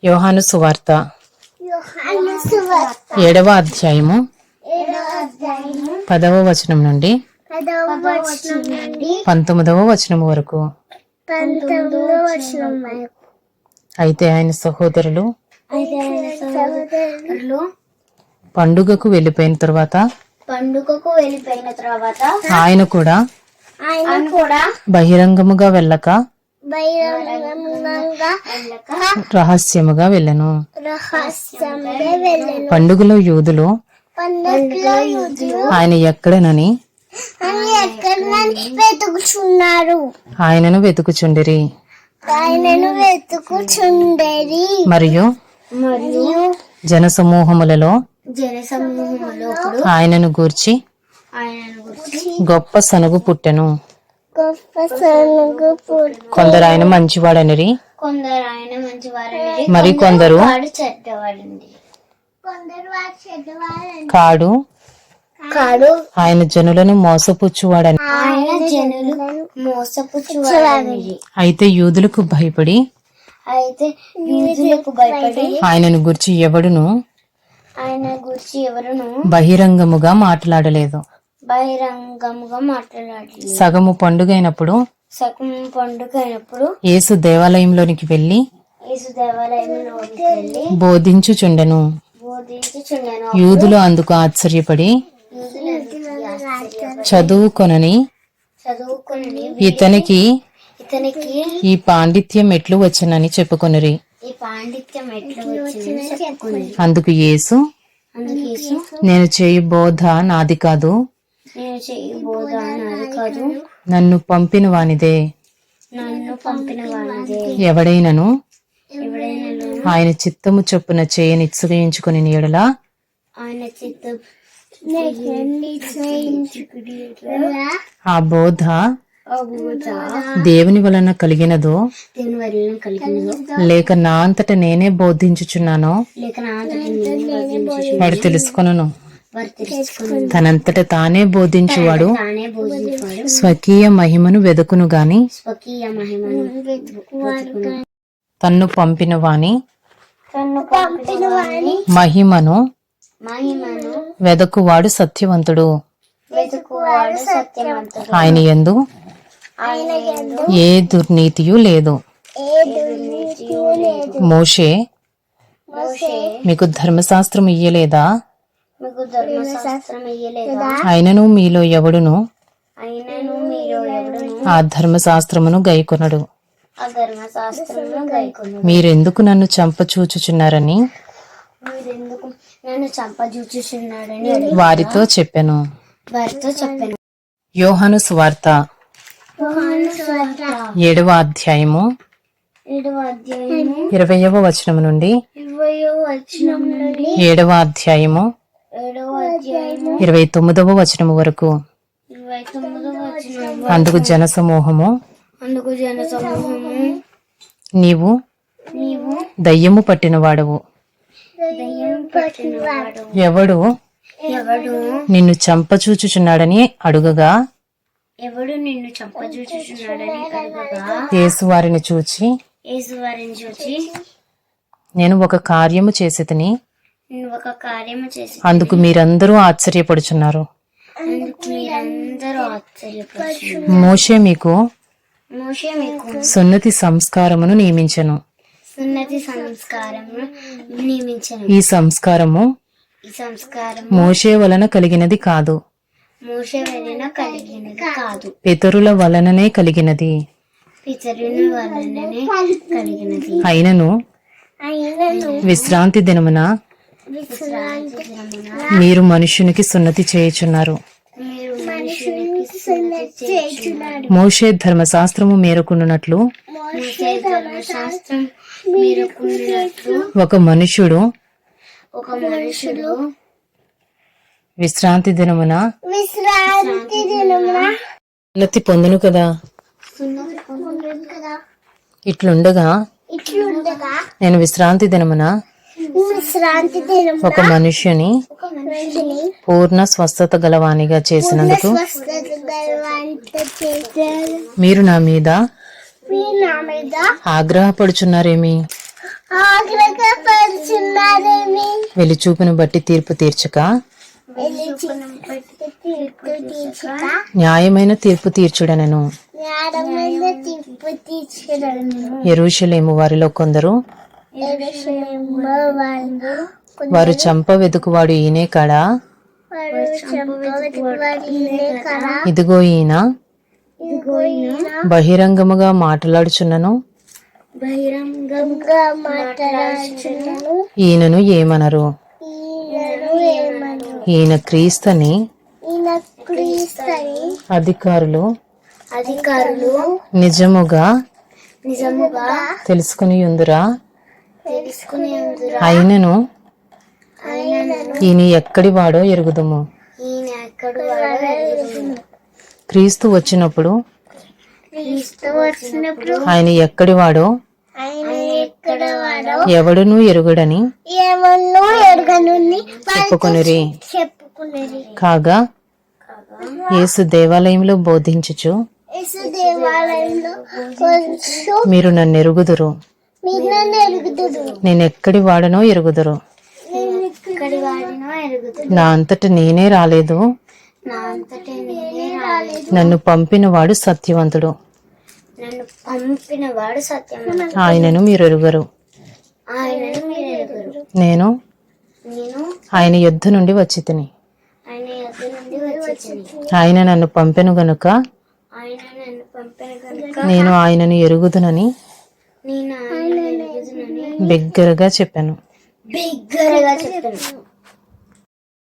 యోహాను సువార్త 7వ అధ్యాయము 10వ వచనం నుండి 19వ వచనం వరకు. అయితే ఆయన సహోదరులు పండుగకు వెళ్ళిపోయిన తర్వాత ఆయన కూడా బహిరంగముగా వెళ్ళక రహస్యముగా వెళ్ళను. పండుగలో యూదులు ఆయన ఎక్కడనని ఆయనను వెతుకుచుండిరి. మరియు జనసమూహములలో ఆయనను గూర్చి గొప్ప సనుగు పుట్టెను. కొందరు ఆయన మంచివాడనిరి, మరి కొందరు కాడు, ఆయన జనులను మోసపుచ్చువాడని. అయితే యూదులకు భయపడి ఆయనను గురించి ఎవడును బహిరంగముగా మాట్లాడలేదు. సగము పండుగైనప్పుడు యేసు దేవాలయంలోనికి వెళ్లి బోధించుచుండెను. యూదులు అందుకు ఆశ్చర్యపడి చదువుకొనని ఇతనికి ఈ పాండిత్యం ఎట్లు వచ్చనని చెప్పుకొనిరి. అందుకు యేసు, నేను చేయు బోధ నాది కాదు, నన్ను పంపిన వానిదే. ఎవడైనను ఆయన చిత్తము చొప్పున చేయని నిశ్చయించుకుని ఎడల ఆ బోధ దేవుని వలన కలిగినదో లేక నా అంతట నేనే బోధించుచున్నానో వాడు తెలుసుకొనును. తనంతట తానే బోధించువాడు స్వకీయ మహిమను వెదకును గాని తన్ను పంపిన వాని మహిమను వెదకువాడు సత్యవంతుడు. ఆయన యందు ఏ దుర్నీతియు లేదు. మోషే మీకు ధర్మశాస్త్రం ఇయ్యలేదా? ఆయనను మీలో ఎవడును ఆ ధర్మశాస్త్రమును గైకొనడు. మీరెందుకు నన్ను చంపచూచుచున్నారని వారితో చెప్పెను. యోహాను సువార్త 7వ అధ్యాయము 20వ వచనం నుండి 7వ అధ్యాయము 29వ వచనం వరకు. అందుకు జనసమూహము, నీవు దయ్యము పట్టిన వాడవు, ఎవడు నిన్ను చంపచూచుచున్నాడని అడుగగా యేసు వారిని చూచి, నేను ఒక కార్యము చేసితిని, అందుకు మీరందరూ ఆశ్చర్యపడుచున్నారు. మోషే మీకు సున్నతి సంస్కారమును నియమించెను. ఈ సంస్కారము మోషే వలన కలిగినది కాదు, పితరుల వలననే కలిగినది. అయినను విశ్రాంతి దినమున మీరు మనుష్యునికి సున్నతి చేయుచున్నారు. మోషే ధర్మశాస్త్రము మేరకున్నట్లు ఒక మనుష్యుడు విశ్రాంతి దినమున సున్నతి పొందును కదా. ఇట్లుండగా నేను విశ్రాంతి దినమున ఒక మనుష్యుని పూర్ణ స్వస్థత గలవానిగా చేసినందుకు మీరు నా మీద ఆగ్రహపడుచున్నారేమి? ఆగ్రహంగా పరుచున్నారేమి వెలిచూపును బట్టి తీర్పు తీర్చక తీర్పు తీర్చక న్యాయమైన తీర్పు తీర్చుడనెను. న్యాయమైన తీర్పు తీర్చడను యెరూషలేము వారిలో కొందరు యెరూషలేములో వాళ్ళు వారు చంప వెదుకువాడు ఈయనే కాడా, వారు చంపవలసిన ఈయనే కదా. ఇదిగో ఈయన ఇదిగో ఈయన బహిరంగముగా మాట్లాడుచున్నను, బహిరంగంగా మాట్లాడుచున్నాను. ఈయనను ఏమనరు. ఈయనను ఏమను ఈయన క్రీస్తని ఈయన క్రీస్తని అధికారులు నిజముగా తెలుసుకుని ఉందురా. తెలుసుకుని అయినను ఆయనను ఈయన ఎక్కడి వాడో ఎరుగుదుము. ఈయన ఎక్కడ వాడో క్రీస్తు వచ్చినప్పుడు క్రీస్తు వచ్చినప్పుడు ఆయన ఎక్కడి వాడో ఆయన ఎక్కడ వాడో ఎవడునూ ఎరుగడని ఏమన్నో ఎరగనుంది చెప్పుకొనిరి. చెప్పుకునేది. కాగా యేసు దేవాలయంలో బోధించుచు యేసు దేవాలయంలో కొంచెం మీరు నన్ను ఎరుగుదురు, మీరు నన్ను ఎరుగుదురు. నేను ఎక్కడి వాడనో ఎరుగుదురు. నేను ఎక్కడి వాడినో ఎరుగుదురు. నా అంతట నేనే రాలేదు, నా అంతటి నేనే రాలేదు. నన్ను పంపినవాడు సత్యవంతుడు, నన్ను పంపిన వాడు సత్యం. ఆయనను మీరు ఎరుగరు. ఆయనను మీరు ఎరుగురు. నేను నేను ఆయన యుద్ధ నుండి వచ్చి తిని, ఆయన యొద్ద నుండి వచ్చి ఆయన నన్ను పంపెను గనుక ఆయన నన్ను పంపిన కనుక నేను ఆయనను ఎరుగుదునని నేను ఆయన ఎరుగుదునని బిగ్గరగా చెప్పాను. బిగ్గరగా చెప్పాను.